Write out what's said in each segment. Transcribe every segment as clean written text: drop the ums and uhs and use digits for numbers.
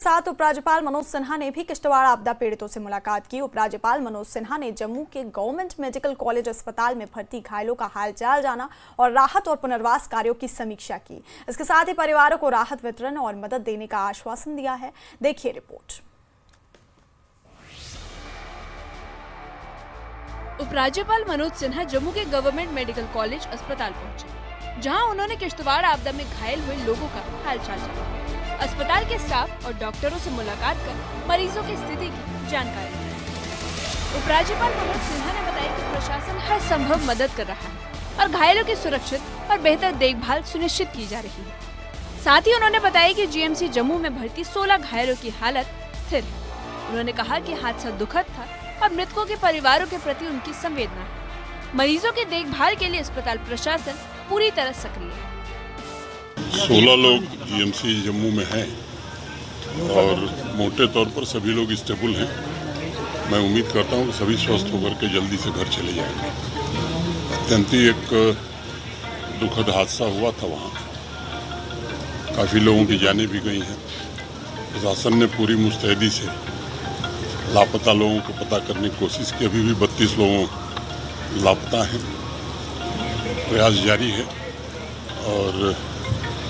साथ उपराज्यपाल मनोज सिन्हा ने भी किश्तवाड़ आपदा पीड़ितों से मुलाकात की। उपराज्यपाल मनोज सिन्हा ने जम्मू के गवर्नमेंट मेडिकल कॉलेज अस्पताल में भर्ती घायलों का हालचाल जाना और राहत और पुनर्वास कार्यों की समीक्षा की। इसके साथ ही परिवारों को राहत वितरण और मदद देने का आश्वासन दिया है। देखिए रिपोर्ट। उपराज्यपाल मनोज सिन्हा जम्मू के गवर्नमेंट मेडिकल कॉलेज अस्पताल पहुंचे, जहां उन्होंने किश्तवाड़ आपदा में घायल हुए लोगों का हालचाल जाना। अस्पताल के स्टाफ और डॉक्टरों से मुलाकात कर मरीजों की स्थिति की जानकारी दी। उपराज्यपाल मनोज सिन्हा ने बताया कि प्रशासन हर संभव मदद कर रहा है और घायलों की सुरक्षित और बेहतर देखभाल सुनिश्चित की जा रही है। साथ ही उन्होंने बताया कि जीएमसी जम्मू में भर्ती 16 घायलों की हालत स्थिर है। उन्होंने कहा कि हादसा दुखद था और मृतकों के परिवारों के प्रति उनकी संवेदना है। मरीजों की देखभाल के लिए अस्पताल प्रशासन पूरी तरह सक्रिय है। 16 लोग जीएमसी जम्मू में हैं और मोटे तौर पर सभी लोग स्टेबल हैं। मैं उम्मीद करता हूं कि सभी स्वस्थ होकर के जल्दी से घर चले जाएंगे। अत्यंत ही एक दुखद हादसा हुआ था, वहाँ काफ़ी लोगों की जानें भी गई हैं। प्रशासन ने पूरी मुस्तैदी से लापता लोगों को पता करने की कोशिश की। अभी भी 32 लोगों लापता हैं। प्रयास जारी है और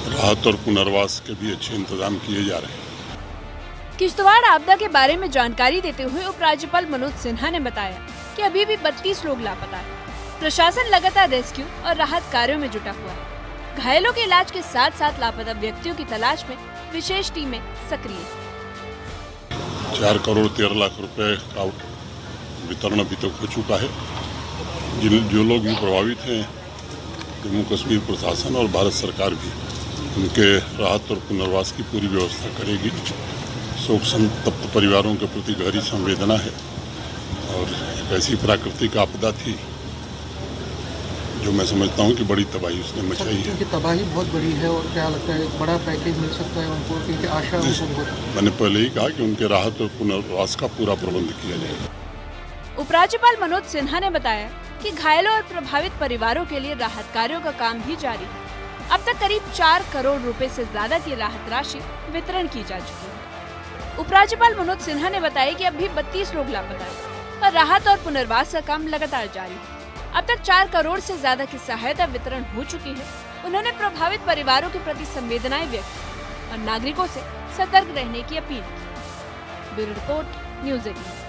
राहत और पुनर्वास के भी अच्छे इंतजाम किए जा रहे हैं। किश्तवाड़ आपदा के बारे में जानकारी देते हुए उपराज्यपाल मनोज सिन्हा ने बताया कि अभी भी 32 लोग लापता हैं। प्रशासन लगातार रेस्क्यू और राहत कार्यों में जुटा हुआ है। घायलों के इलाज के साथ साथ लापता व्यक्तियों की तलाश में विशेष टीमें सक्रिय हैं। 4 करोड़ 13 लाख रुपए का वितरण अभी तक हो चुका है। जो लोग भी प्रभावित हैं, जम्मू कश्मीर प्रशासन और भारत सरकार भी उनके राहत और पुनर्वास की पूरी व्यवस्था करेगी। शोक संतप्त परिवारों के प्रति गहरी संवेदना है और एक ऐसी प्राकृतिक आपदा थी जो मैं समझता हूं कि बड़ी तबाही उसने मचाई है। क्योंकि तबाही बहुत बड़ी है और क्या लगता है बड़ा पैकेज मिल सकता है उनको, क्योंकि आशा उनको मैंने पहले ही कहा कि उनके राहत और पुनर्वास का पूरा प्रबंध किया जाएगा। उपराज्यपाल मनोज सिन्हा ने बताया कि घायलों और प्रभावित परिवारों के लिए राहत कार्यों का काम भी जारी है। अब तक करीब 4 करोड़ रुपए से ज्यादा की राहत राशि वितरण की जा चुकी है। उपराज्यपाल मनोज सिन्हा ने बताया कि अब भी 32 लोग लापता हैं और राहत और पुनर्वास का काम लगातार जारी है। अब तक 4 करोड़ से ज्यादा की सहायता वितरण हो चुकी है। उन्होंने प्रभावित परिवारों के प्रति संवेदनाएं व्यक्त की और नागरिकों से सतर्क रहने की अपील की। Bureau report, news 18।